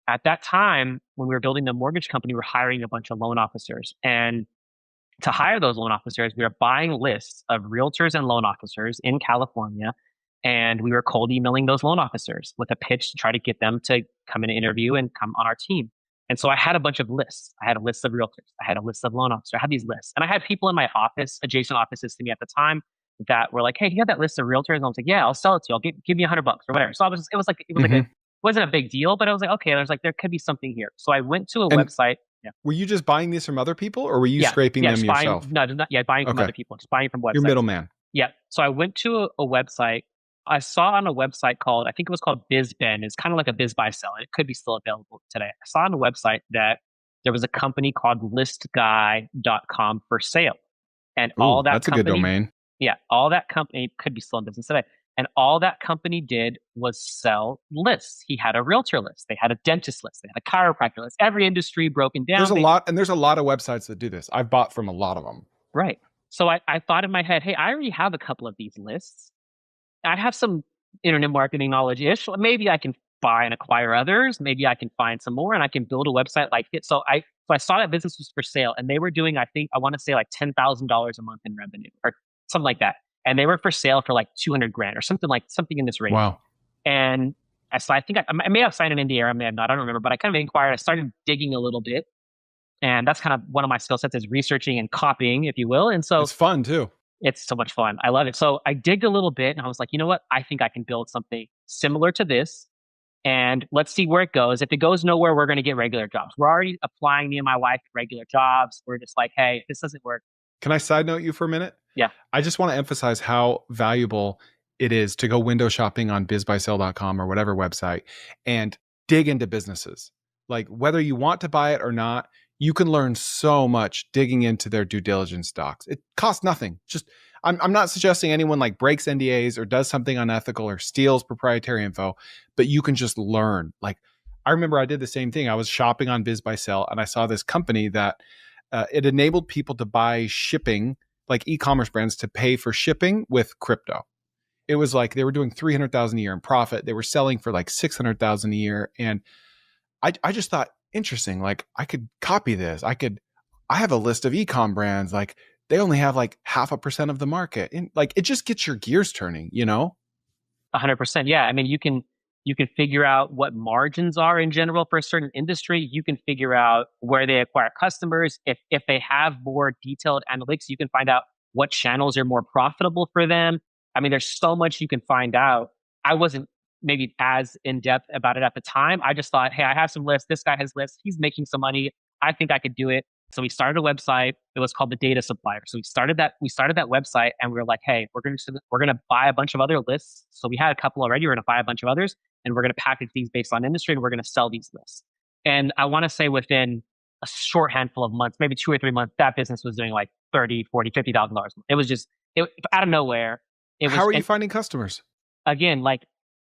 at that time, when we were building the mortgage company, we were hiring a bunch of loan officers. And to hire those loan officers, we were buying lists of realtors and loan officers in California. And we were cold emailing those loan officers with a pitch to try to get them to come in and interview and come on our team. And so I had a bunch of lists. I had a list of realtors. I had a list of loan officers. I had these lists. And I had people in my office, adjacent offices to me at the time, that were like, "Hey, you got that list of realtors?" And I was like, "Yeah, I'll sell it to you. Give me $100 or whatever." So it was like Hmm. wasn't a big deal, but I was like, okay, there could be something here. So I went to a And website. Yeah. were you just buying these from other people or were you Yeah. scraping Yeah. them Just buying, yourself? no, not, yeah, buying from Okay. other people, just buying from You're websites. middleman. Yeah. So I went to a website. I saw on a website called, I think it was called BizBen. It's kind of like a biz buy sell. It could be still available today. I saw on a website that there was a company called listguy.com for sale. And all Ooh, that that's a good company, domain. yeah, all that company could be still in business today. And all that company did was sell lists. He had a realtor list. They had a dentist list. They had a chiropractor list. Every industry broken There's down. a lot, and there's a lot of websites that do this. I've bought from a lot of them. Right. So I thought in my head, hey, I already have a couple of these lists. I have some internet marketing knowledge ish. Maybe I can buy and acquire others. Maybe I can find some more and I can build a website like it. So I saw that business was for sale and they were doing, I want to say like $10,000 a month in revenue or something like that. And they were for sale for like 200 grand or something in this range. Wow. And I think I may have signed an NDA, I may have not, I don't remember, but I kind of inquired. I started digging a little bit. And that's kind of one of my skill sets is researching and copying, if you will. And so It's fun too. it's so much fun. I love it. So I digged a little bit and I was like, you know what? I think I can build something similar to this. And let's see where it goes. If it goes nowhere, we're going to get regular jobs. We're already applying, me and my wife, regular jobs. We're just like, hey, if this doesn't work. Can I side note you for a minute? Yeah. I just want to emphasize how valuable it is to go window shopping on bizbuysell.com or whatever website and dig into businesses. Like whether you want to buy it or not, you can learn so much digging into their due diligence docs. It costs nothing. Just I'm not suggesting anyone like breaks NDAs or does something unethical or steals proprietary info, but you can just learn. Like I remember I did the same thing. I was shopping on Biz by Sell and I saw this company that it enabled people to buy shipping, like e-commerce brands, to pay for shipping with crypto. It was like they were doing 300,000 a year in profit. They were selling for like 600,000 a year. And I just thought, interesting. Like I could copy this. I have a list of e-com brands. Like they only have like 0.5% of the market. And like, it just gets your gears turning, you know? 100%. Yeah. I mean, you can figure out what margins are in general for a certain industry. You can figure out where they acquire customers. If they have more detailed analytics, you can find out what channels are more profitable for them. I mean, there's so much you can find out. I wasn't maybe as in depth about it at the time. I just thought, hey, I have some lists. This guy has lists. He's making some money. I think I could do it. So we started a website. It was called the Data Supplier. So we started that website and we were like, hey, we're gonna buy a bunch of other lists. So we had a couple already. We're gonna buy a bunch of others and we're gonna package these based on industry and we're gonna sell these lists. And I want to say within a short handful of months, maybe 2 or 3 months, that business was doing like 30, 40, $50,000. It was just out of nowhere. It How was, are you and finding customers? again, like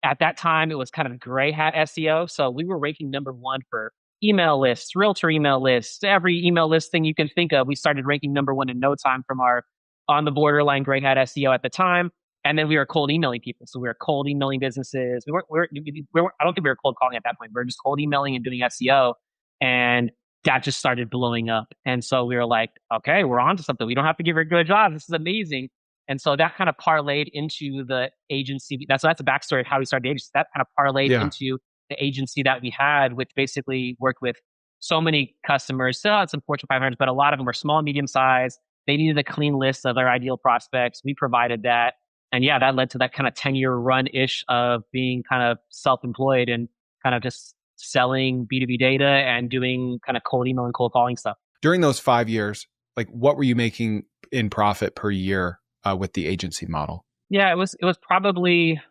at that time, it was kind of gray hat SEO. So we were ranking number one for email lists, realtor email lists, every email list thing you can think of. We started ranking number one in no time from our on the borderline gray hat SEO at the time. And then we were cold emailing people. So we were cold emailing businesses. I don't think we were cold calling at that point. We were just cold emailing and doing SEO. And that just started blowing up. And so we were like, okay, we're on to something. We don't have to give regular jobs. This is amazing. And so that kind of parlayed into the agency. That's a backstory of how we started the agency. That kind of parlayed Yeah. into the agency that we had, which basically worked with so many customers. Still had some Fortune 500s, but a lot of them were small, medium size. They needed a clean list of their ideal prospects. We provided that. And yeah, that led to that kind of 10-year run ish of being kind of self-employed and kind of just selling B2B data and doing kind of cold email and cold calling stuff. During those 5 years, like what were you making in profit per year with the agency model? Yeah, it was probably,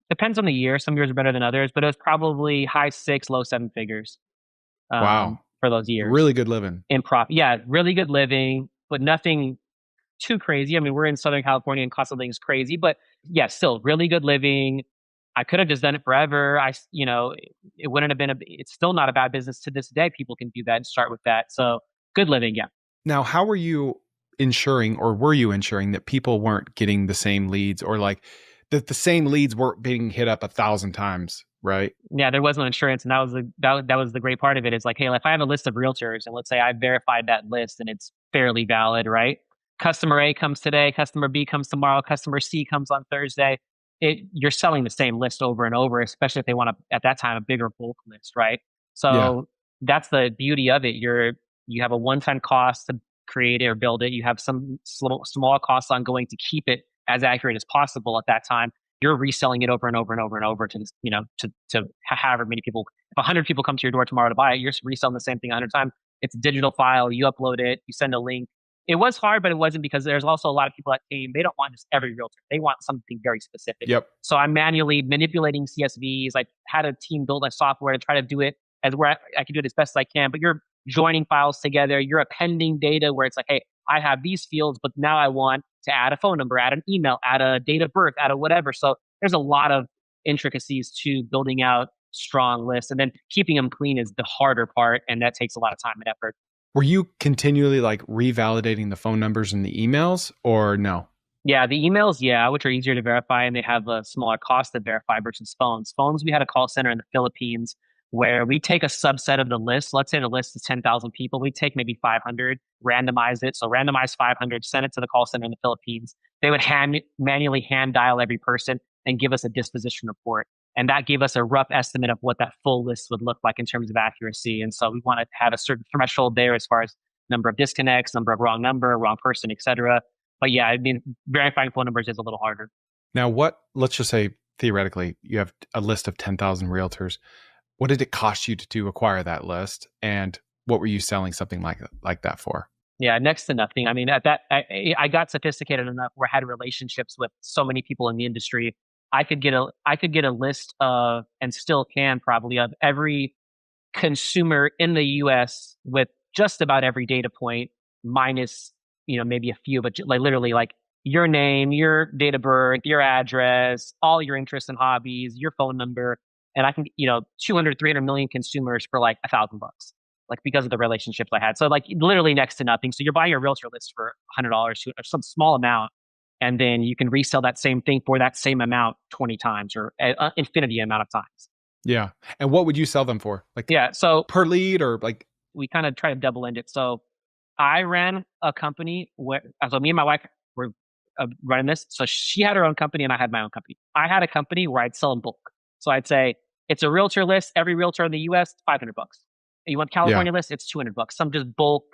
depends on the year. Some years are better than others, but it was probably high six, low seven figures Wow. for those years Really good living. in profit. Yeah, really good living, but nothing too crazy. I mean, we're in Southern California and cost of living is crazy, but yeah, still really good living. I could have just done it forever. It wouldn't have been it's still not a bad business to this day. People can do that and start with that. So good living. Yeah. Now, how were you ensuring or were you ensuring that people weren't getting the same leads or like that the same leads weren't being hit up 1,000 times right? Yeah, there was no insurance, and that was the great part of it. Is like, hey, if I have a list of realtors, and let's say I verified that list and it's fairly valid, right? Customer A comes today, customer B comes tomorrow, customer C comes on Thursday. You're selling the same list over and over, especially if they want at that time a bigger bulk list, right? Yeah. So that's the beauty of it. You have a one-time cost to create it or build it. You have some small costs ongoing to keep it as accurate as possible at that time. You're reselling it over and over and over and over to this, to however many people. If 100 people come to your door tomorrow to buy it, you're reselling the same thing 100 times. It's a digital file. You upload it. You send a link. It was hard, but it wasn't, because there's also a lot of people that came. They don't want just every realtor. They want something very specific. Yep. So I'm manually manipulating CSVs. I had a team build a software to try to do it as where I can do it as best as I can. But you're joining files together. You're appending data where it's like, hey, I have these fields, but now I want to add a phone number, add an email, add a date of birth, add a whatever. So there's a lot of intricacies to building out strong lists, and then keeping them clean is the harder part, and that takes a lot of time and effort. Were you continually like revalidating the phone numbers and the emails, or no? Yeah, the emails, yeah, which are easier to verify and they have a smaller cost to verify versus phones. Phones, we had a call center in the Philippines where we take a subset of the list. Let's say the list is 10,000 people. We take maybe 500, randomize it. So randomize 500, send it to the call center in the Philippines. They would manually hand dial every person and give us a disposition report. And that gave us a rough estimate of what that full list would look like in terms of accuracy. And so we want to have a certain threshold there as far as number of disconnects, number of wrong number, wrong person, et cetera. But yeah, I mean, verifying phone numbers is a little harder. Now, let's just say theoretically, you have a list of 10,000 realtors. What did it cost you to acquire that list? And what were you selling something like that for? Yeah, next to nothing. I mean, at that, I got sophisticated enough where I had relationships with so many people in the industry. I could get a list of, and still can probably, of every consumer in the US with just about every data point, minus, maybe a few, but like literally like your name, your date of birth, your address, all your interests and hobbies, your phone number. And I can, 200, 300 million consumers for like $1,000, like because of the relationships I had. So like literally next to nothing. So you're buying a realtor list for $100 or some small amount, and then you can resell that same thing for that same amount 20 times or an infinity amount of times. Yeah. And what would you sell them for? Like Yeah. So per lead, or like? we kind of try to double end it. So I ran a company where, so me and my wife were running this. So she had her own company and I had my own company. I had a company where I'd sell in bulk. So I'd say it's a realtor list. Every realtor in the US, $500. You want Yeah. California list? It's $200. Some just bulk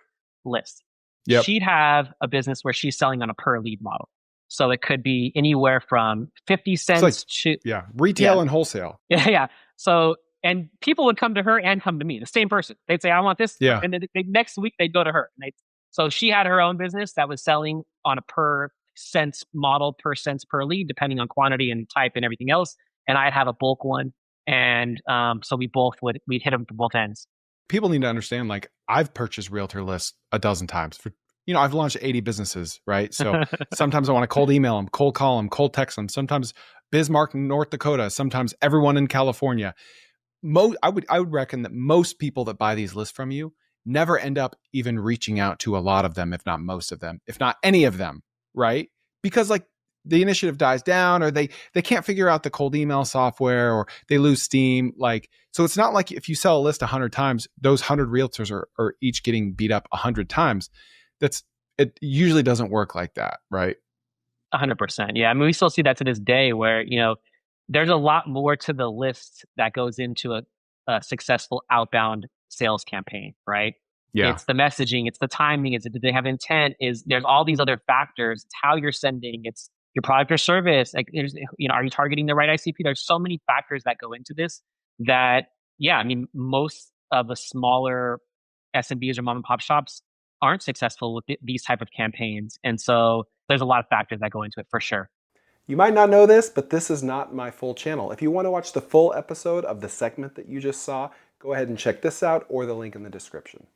list. Yep. She'd have a business where she's selling on a per lead model. So it could be anywhere from 50 cents to, yeah, retail and wholesale. yeah, yeah. So, and people would come to her and come to me, the same person. They'd say, I want this. Yeah. And then next week they'd go to her. So she had her own business that was selling on a per cents model, per cents per lead, depending on quantity and type and everything else. And I'd have a bulk one. And so we'd hit them from both ends. People need to understand, like, I've purchased realtor lists a dozen times for, I've launched 80 businesses, right? So sometimes I want to cold email them, cold call them, cold text them. Sometimes Bismarck, North Dakota. Sometimes everyone in California. I would reckon that most people that buy these lists from you never end up even reaching out to a lot of them, if not most of them, if not any of them, right? Because like the initiative dies down, or they can't figure out the cold email software, or they lose steam. Like, so it's not like if you sell a list 100 times, those 100 realtors are each getting beat up 100 times. It usually doesn't work like that, right? 100%. Yeah. I mean, we still see that to this day where, there's a lot more to the list that goes into a successful outbound sales campaign, right? Yeah. It's the messaging, it's the timing, did they have intent? There's all these other factors. It's how you're sending, it's your product or service. Like are you targeting the right ICP? There's so many factors that go into this that, yeah, I mean, most of the smaller SMBs or mom and pop shops aren't successful with these type of campaigns. And so there's a lot of factors that go into it for sure. You might not know this, but this is not my full channel. If you want to watch the full episode of the segment that you just saw, go ahead and check this out or the link in the description.